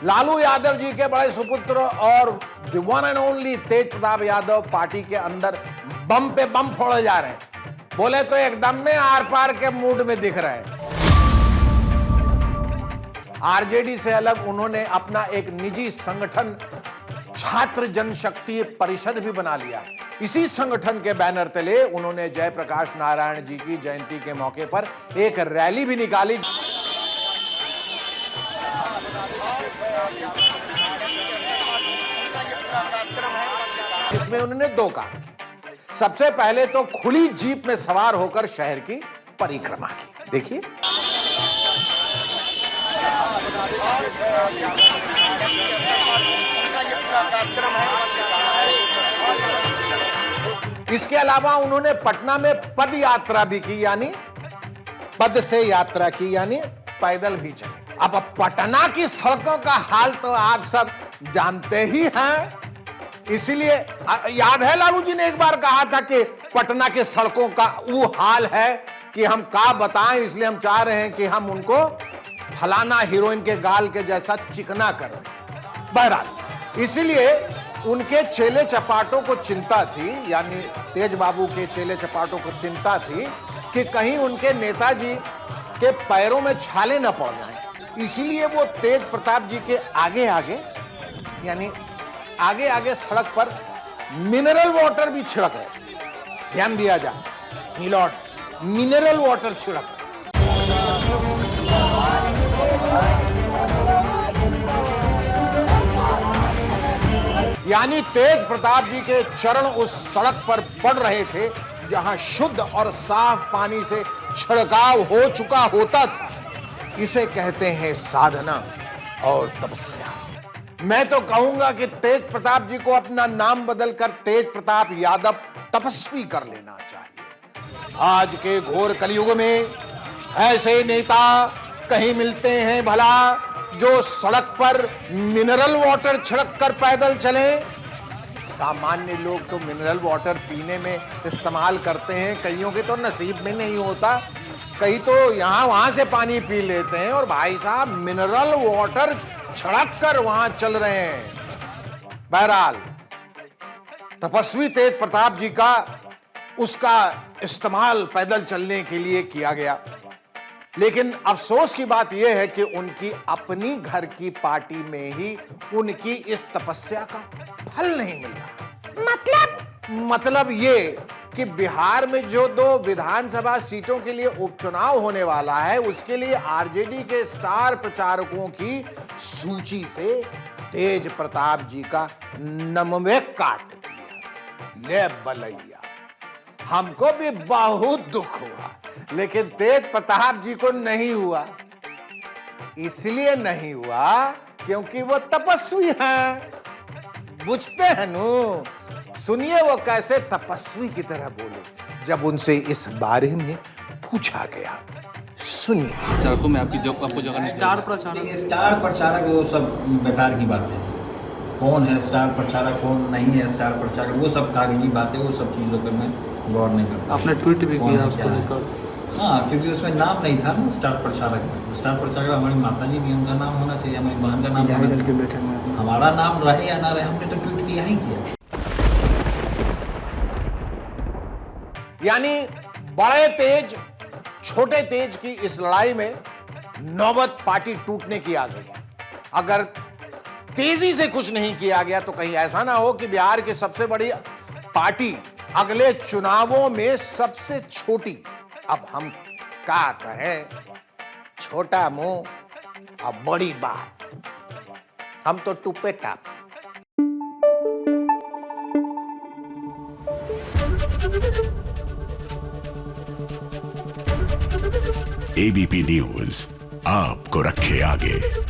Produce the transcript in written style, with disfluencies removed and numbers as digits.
लालू यादव जी के बड़े सुपुत्र और the one and only Tej Pratap Yadav party के अंदर बम पे बम फोड़े जा रहे हैं। बोले तो एकदम में आर पार के मूड में दिख रहे हैं। आरजेडी से अलग उन्होंने अपना एक निजी संगठन छात्र जनशक्ति परिषद भी बना लिया। इसी संगठन के बैनर तले उन्होंने जयप्रकाश नारायण जी की जयंती के मौके पर एक रैली भी निकाली, जिसमें उन्होंने दो काम किए। सबसे पहले तो खुली जीप में सवार होकर शहर की परिक्रमा की। देखिए, इसके अलावा उन्होंने पटना में पद यात्रा भी की, यानी पद से यात्रा की, यानी पैदल भी चले। अब पटना की सड़कों का हाल तो आप सब जानते ही हैं, इसीलिए याद है लालू जी ने एक बार कहा था कि पटना के सड़कों का वो हाल है कि हम क्या बताएं, इसलिए हम चाह रहे हैं कि हम उनको फलाना हीरोइन के गाल के जैसा चिकना कर दें। बहरहाल, इसीलिए उनके चेले चपाटों को चिंता थी, यानी तेज बाबू के चेले चपाटों को चिंता थी कि कहीं उनके नेताजी के पैरों में छाले न पड़ जाएं। इसीलिए वो तेज प्रताप जी के आगे आगे, यानी आगे आगे सड़क पर मिनरल वाटर भी छिड़क रहे थे। ध्यान दिया जाए, मिलॉट, मिनरल वाटर छिड़क रहे। यानी तेज प्रताप जी के चरण उस सड़क पर पड़ रहे थे जहां शुद्ध और साफ पानी से छिड़काव हो चुका होता था। इसे कहते हैं साधना और तपस्या। मैं तो कहूंगा कि तेज प्रताप जी को अपना नाम बदलकर तेज प्रताप यादव तपस्वी कर लेना चाहिए। आज के घोर कलयुग में ऐसे नेता कहीं मिलते हैं भला जो सड़क पर मिनरल वाटर छिड़क कर पैदल चले? सामान्य लोग तो मिनरल वाटर पीने में इस्तेमाल करते हैं, कईयों के तो नसीब में नहीं होता, कई तो यहां वहां से पानी पी लेते हैं, और भाई साहब मिनरल वाटर छिड़क कर वहां चल रहे हैं। बहरहाल, तपस्वी तेज प्रताप जी का उसका इस्तेमाल पैदल चलने के लिए किया गया, लेकिन अफसोस की बात यह है कि उनकी अपनी घर की पार्टी में ही उनकी इस तपस्या का फल नहीं मिल रहा। मतलब ये कि बिहार में जो 2 विधानसभा सीटों के लिए उपचुनाव होने वाला है, उसके लिए आरजेडी के स्टार प्रचारकों की सूची से तेज प्रताप जी का नमवे काट दिया। ले बलैया, हमको भी बहुत दुख हुआ, लेकिन तेज प्रताप जी को नहीं हुआ। इसलिए नहीं हुआ क्योंकि वो तपस्वी हैं, बुझते हैं नु। सुनिए वो कैसे तपस्वी की तरह बोले जब उनसे इस बारे में पूछा गया। सुनिए। प्रचारकों में आपको जगह स्टार प्रचारक, स्टार प्रचारक वो सब बेकार की बात है। कौन है स्टार प्रचारक, कौन नहीं है स्टार प्रचारक, वो सब कागजी बातें, वो सब चीज़ों पर मैं गौर नहीं करता। आपने ट्वीट भी किया उसको लेकर? हाँ, क्योंकि उसमें नाम नहीं था ना स्टार प्रचारक में। स्टार प्रचारक हमारी माता जी भी, उनका नाम होना चाहिए, हमारी बहन का नाम होना चाहिए। हमारा नाम रहे या ना रहे, हमने तो ट्वीट किया ही किया। यानी बड़े तेज छोटे तेज की इस लड़ाई में नौबत पार्टी टूटने की आ गई। अगर तेजी से कुछ नहीं किया गया तो कहीं ऐसा ना हो कि बिहार की सबसे बड़ी पार्टी अगले चुनावों में सबसे छोटी, अब हम क्या कहें, छोटा मुंह और बड़ी बात, हम तो टुप्पे टाप। एबीपी न्यूज आपको रखे आगे।